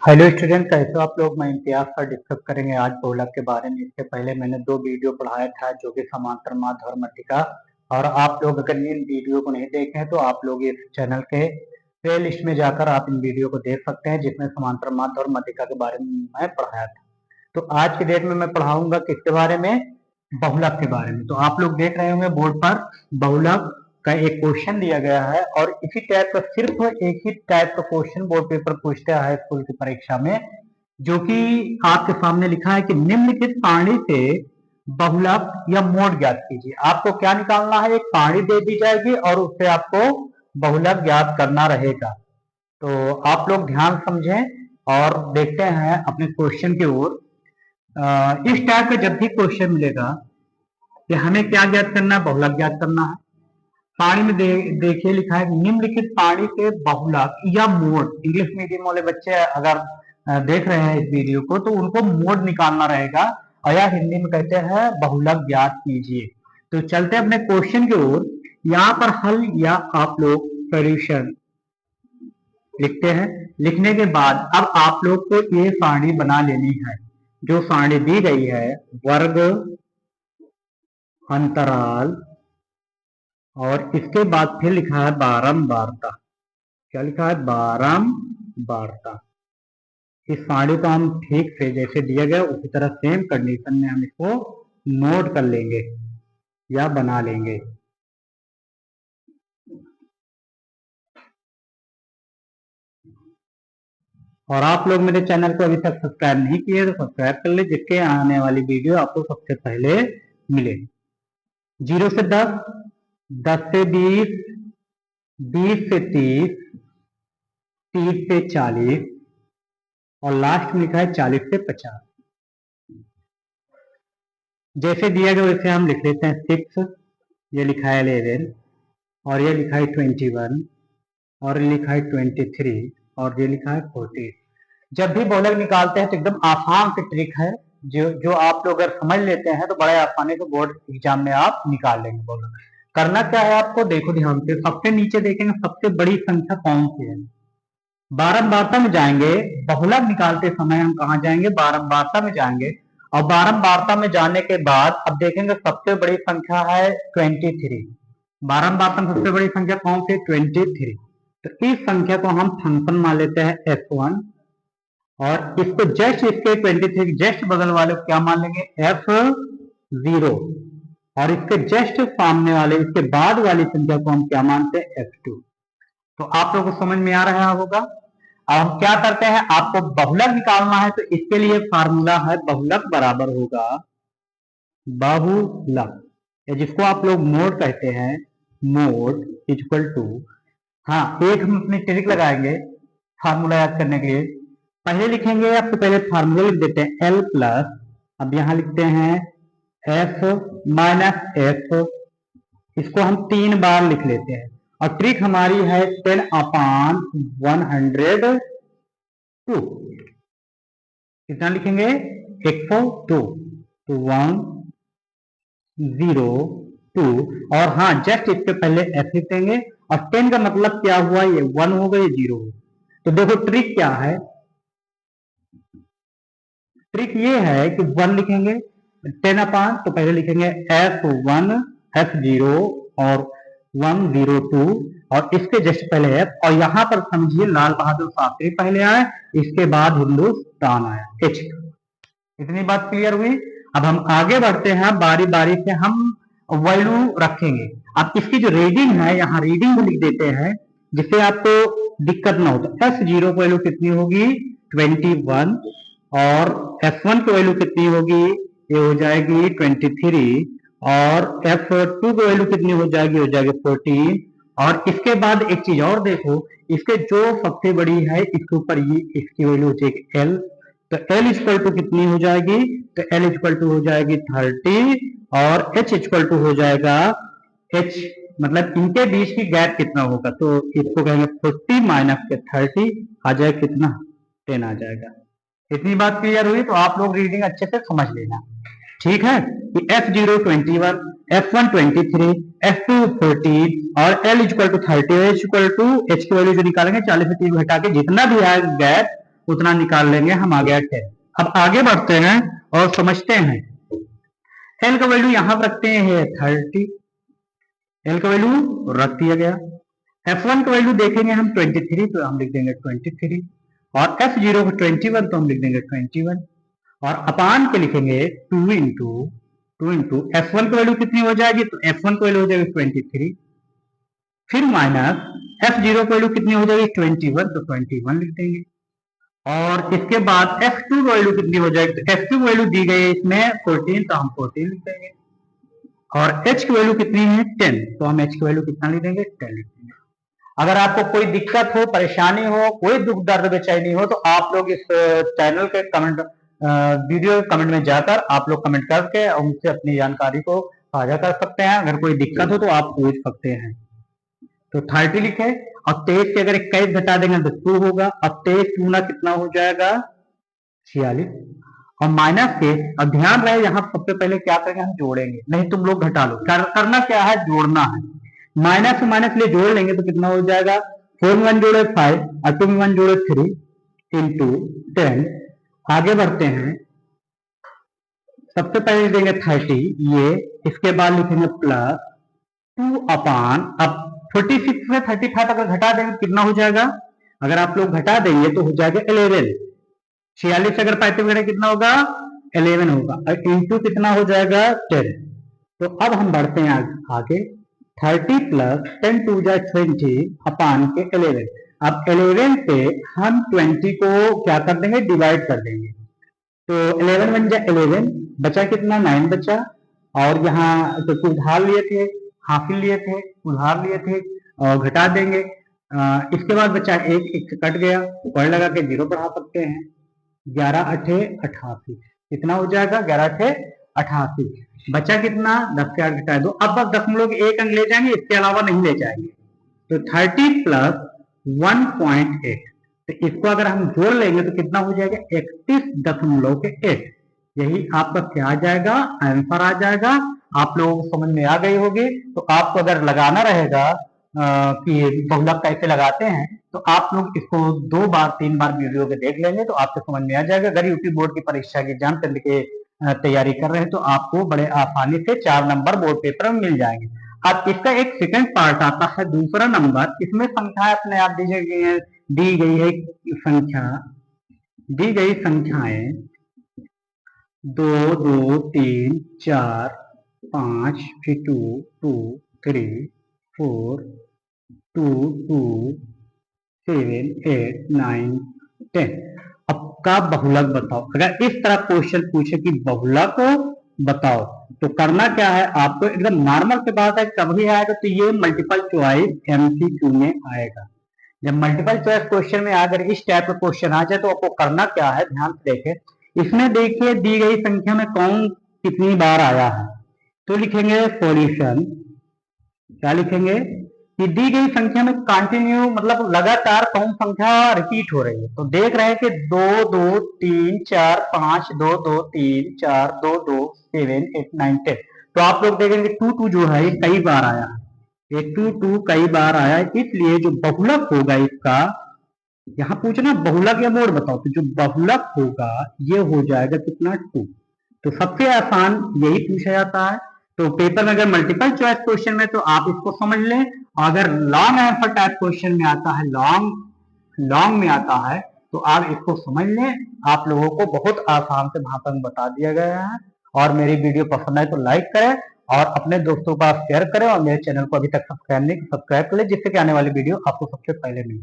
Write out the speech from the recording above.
Hello student, कैसे हो आप लोग। मैं इम्तियाज पर डिस्कस करेंगे आज बहुलक के बारे में। इससे पहले मैंने दो वीडियो पढ़ाया था जो कि समांतर माध्य और मध्यिका। और आप लोग अगर इन वीडियो को नहीं देखे हैं तो आप लोग इस चैनल के प्ले लिस्ट में जाकर आप इन वीडियो को देख सकते हैं, जिसमें समांतर माध्य और मध्यिका के बारे में मैं पढ़ाया था। तो आज की डेट में मैं पढ़ाऊंगा किसके बारे में, बहुलक के बारे में। तो आप लोग देख रहे होंगे बोर्ड पर बहुलक का एक क्वेश्चन दिया गया है, और इसी टाइप का सिर्फ एक ही टाइप का क्वेश्चन बोर्ड पेपर पूछता है स्कूल की परीक्षा में, जो कि आपके सामने लिखा है कि निम्नलिखित सारणी से बहुलक या मोड ज्ञात कीजिए। आपको क्या निकालना है, एक सारणी दे दी जाएगी और उससे आपको बहुलक ज्ञात करना रहेगा। तो आप लोग ध्यान समझें और देखते हैं अपने क्वेश्चन की ओर। इस टाइप का जब भी क्वेश्चन मिलेगा कि हमें क्या ज्ञात करना है, बहुलक ज्ञात करना है। सारणी में देखिए लिखा है निम्नलिखित सारणी से बहुलक या मोड। इंग्लिश मीडियम वाले बच्चे अगर देख रहे हैं इस वीडियो को तो उनको मोड निकालना रहेगा, और या हिंदी में कहते हैं बहुलक ज्ञात कीजिए। तो चलते हैं अपने क्वेश्चन की ओर। यहाँ पर हल या आप लोग सॉल्यूशन लिखते हैं। लिखने के बाद अब आप लोग को ये सारणी बना लेनी है। जो सारणी दी गई है वर्ग, अंतराल, और इसके बाद फिर लिखा है बारंबारता। क्या लिखा है, बारंबारता। इस सारणी को हम ठीक से जैसे दिया गया उसी तरह सेम कंडीशन में हम इसको नोट कर लेंगे या बना लेंगे। और आप लोग मेरे चैनल को अभी तक सब्सक्राइब नहीं किए तो सब्सक्राइब कर ले, जिसके आने वाली वीडियो आपको सबसे पहले मिले। 0 से 10, 10 से 20, 20 से 30, 30 से 40, और लास्ट में लिखा है 40 से 50। जैसे दिया गया वैसे हम लिख लेते हैं। 6, ये लिखा है 11, और ये लिखा है 21, और ये लिखा है 23, और ये लिखा है 14। जब भी बहुलक निकालते हैं तो एकदम आसान सी ट्रिक है, जो आप लोग अगर समझ लेते हैं तो बड़े आसानी से बोर्ड एग्जाम में आप निकाल लेंगे बहुलक। करना क्या है आपको, देखो ध्यान से। सबसे नीचे देखेंगे सबसे बड़ी संख्या कौन सी है। बारंबारता में जाएंगे। बहुलक निकालते समय हम कहा जाएंगे, बारंबारता में जाएंगे। और बारंबारता में जाने के बाद अब देखेंगे सबसे बड़ी संख्या है 23। बारंबारता में सबसे बड़ी संख्या कौन सी, 23। तो इस संख्या को हम फंक्शन मान लेते हैं f1, और इसको जस्ट इसके 23 जस्ट बगल वाले को क्या मान लेंगे, f0, और इसके जस्ट सामने वाले इसके बाद वाली संख्या को हम क्या मानते हैं, f2। तो आप लोगों को समझ में आ रहा होगा। अब हम क्या करते हैं, आपको बहुलक निकालना है तो इसके लिए फार्मूला है बहुलक बराबर होगा बहुलक, जिसको आप लोग मोड कहते हैं, मोड इक्वल टू। हाँ, एक हम अपनी ट्रिक लगाएंगे फार्मूला याद करने के लिए। पहले लिखेंगे, आपको पहले फार्मूला लिख देते हैं L प्लस, अब यहां लिखते हैं F माइनस F। इसको हम 3 बार लिख लेते हैं, और ट्रिक हमारी है 10/102। कितना लिखेंगे, 102, तो 102। और हाँ, जस्ट इसके पहले एफ लिख देंगे। और 10 का मतलब क्या हुआ, ये 1 होगा, ये 0 होगा। तो देखो ट्रिक क्या है, ट्रिक ये है कि 1 लिखेंगे 10 तो पहले लिखेंगे F1, F0 और 102, और इसके जस्ट पहले F, और यहां पर समझिए लाल बहादुर शास्त्री पहले आए, इसके बाद हिंदुस्तान आया, H। इतनी बात क्लियर हुई। अब हम आगे बढ़ते हैं, बारी बारी से हम वैल्यू रखेंगे। अब इसकी जो रीडिंग है यहाँ रीडिंग लिख देते हैं, जिससे आपको दिक्कत ना हो। तो F0 की वैल्यू कितनी होगी, 21, और F1 की वैल्यू कितनी होगी, ये हो जाएगी 23, और F2 की वैल्यू कितनी हो जाएगी 14। और इसके बाद एक चीज और देखो, इसके जो सबसे बड़ी है इसके ऊपर ये इसकी वैल्यू हो जाएगी L। तो L इक्वल टू कितनी हो जाएगी, तो L इक्वल टू हो जाएगी 30, और H इक्वल टू हो जाएगा H, मतलब इनके बीच की गैप कितना होगा, तो इसको कहेंगे 40 माइनस के 30 आ जाएगा कितना, 10 आ जाएगा। इतनी बात क्लियर हुई। तो आप लोग रीडिंग अच्छे से समझ लेना, ठीक है। कि F0 21, F1 23, F2 14, और L equal to 30, H equal to H की वैल्यू जो निकालेंगे 40 से 30 घटा के जितना भी आएगा गैप उतना निकाल लेंगे, हम आ गया 10। अब आगे बढ़ते हैं और समझते हैं। एल का वैल्यू यहां पर रखते हैं 30, एल का वैल्यू रख दिया गया। F1 का वैल्यू देखेंगे हम 23, तो हम लिख देंगे 23, और F0 को 21, तो हम लिख देंगे 21, और अपान के लिखेंगे 2 इंटू F1 की वैल्यू कितनी हो जाएगी, तो F1 की वैल्यू हो जाएगी 23, फिर माइनस F0 की वैल्यू कितनी हो जाएगी 21, तो 21 लिख देंगे, और इसके बाद F2 की वैल्यू कितनी हो जाएगी, तो F2 की वैल्यू दी गई है इसमें 14, तो हम 14 लिख देंगे, और H की वैल्यू कितनी है 10, तो हम H की वैल्यू कितना लिख देंगे 10 लिख देंगे। अगर आपको कोई दिक्कत हो, परेशानी हो, कोई दुख दर्द बेचैनी हो, तो आप लोग इस चैनल के कमेंट वीडियो कमेंट में जाकर आप लोग कमेंट करके उनसे अपनी जानकारी को साझा कर सकते हैं। अगर कोई दिक्कत हो तो आप पूछ सकते हैं। तो 30 लिखे, और 23 से अगर 21 घटा देंगे तो 2 होगा, अब 23 दूना कितना हो जाएगा 46, और माइनस के, अब ध्यान रहे यहाँ सबसे पहले क्या करेंगे, हम जोड़ेंगे, नहीं तुम लोग घटा लो। करना क्या है, जोड़ना है। माइनस से माइनस ले जोड़ लेंगे तो कितना हो जाएगा, 4 में 1 जोड़े 5 और 2 में 1 जोड़े 3 इंटू 10। आगे बढ़ते हैं, सबसे पहले देंगे 30 ये, इसके बाद लिखेंगे प्लस 2 अपान, अब 46 में 35 अगर घटा देंगे कितना हो जाएगा, अगर आप लोग घटा देंगे तो हो जाएगा 11। 46 अगर 35 घटे कितना होगा 11 होगा, और इंटू कितना हो जाएगा 10। तो अब हम बढ़ते हैं आगे, 30 प्लस 10 टू जा 20 अपान के 11। अब 11 से हम 20 को क्या कर देंगे, डिवाइड कर देंगे, तो 11 बन जाए 11, बचा कितना 9 बचा, और यहाँ तो उधार लिए थे, हासिल लिए थे, उधार लिए थे, और घटा देंगे। इसके बाद बचा एक से कट गया, ऊपर लगा के 0 बढ़ा सकते हैं, 11 अठे 88, कितना हो जाएगा 11 अठे 88, बचा कितना 10 से 8 घटा दो। अब बस दशमलव के एक अंक ले जाएंगे, इसके अलावा नहीं ले जाएंगे, तो 30 प्लस 1.8, तो इसको अगर हम जोड़ लेंगे तो कितना हो जाएगा 31.8। यही आपका क्या आ जाएगा, आंसर आ जाएगा। आप लोगों को समझ में आ गई होगी। तो आपको अगर लगाना रहेगा कि बहुलक कैसे लगाते हैं, तो आप लोग इसको 2 बार 3 बार वीडियो के देख लेंगे तो आपको समझ में आ जाएगा। अगर यूपी बोर्ड की परीक्षा की एग्जाम करने के तैयारी कर रहे हैं तो आपको बड़े आसानी से 4 नंबर बोर्ड पेपर में मिल जाएंगे। अब इसका एक सेकंड पार्ट आता है, दूसरा नंबर, इसमें संख्या अपने आप दी गई है संख्या, दी गई संख्याएं 2 2 3 4 5, फिर 2 2 3 4 2 2 7 8 9 10। अब का बहुलक बताओ। अगर इस तरह क्वेश्चन पूछे कि बहुलक बताओ तो करना क्या है, आपको एकदम नॉर्मल से बात है, कभी आएगा तो ये मल्टीपल चॉइस एमसीक्यू में आएगा। जब मल्टीपल चॉइस क्वेश्चन में अगर इस टाइप का क्वेश्चन आ जाए तो आपको करना क्या है, ध्यान से देखें। इसमें देखिए दी गई संख्या में कौन कितनी बार आया है, तो लिखेंगे सॉल्यूशन, क्या लिखेंगे कि दी गई संख्या में कंटिन्यू मतलब लगातार कौन संख्या रिपीट हो रही है। तो देख रहे हैं कि 2 2 3 4 5 2 2 3 4 2 2 7 8 9 10। तो आप लोग देखेंगे 2 2 जो है ये कई बार आया है, ये 2 2 कई बार आया है, इसलिए जो बहुलक होगा इसका, यहाँ पूछना बहुलक या मोड बताओ, तो जो बहुलक होगा ये हो जाएगा कितना 2। तो सबसे आसान यही पूछा जाता है। तो पेपर में अगर मल्टीपल चॉइस क्वेश्चन में तो आप इसको समझ लें, अगर लॉन्ग आंसर टाइप क्वेश्चन में आता है, लॉन्ग में आता है तो आप इसको समझ लें। आप लोगों को बहुत आसान से भाषा में बता दिया गया है। और मेरी वीडियो पसंद आए तो लाइक करें और अपने दोस्तों का शेयर करें, और मेरे चैनल को अभी तक सब्सक्राइब नहीं सब्सक्राइब करें, जिससे कि आने वाली वीडियो आपको सबसे पहले मिले।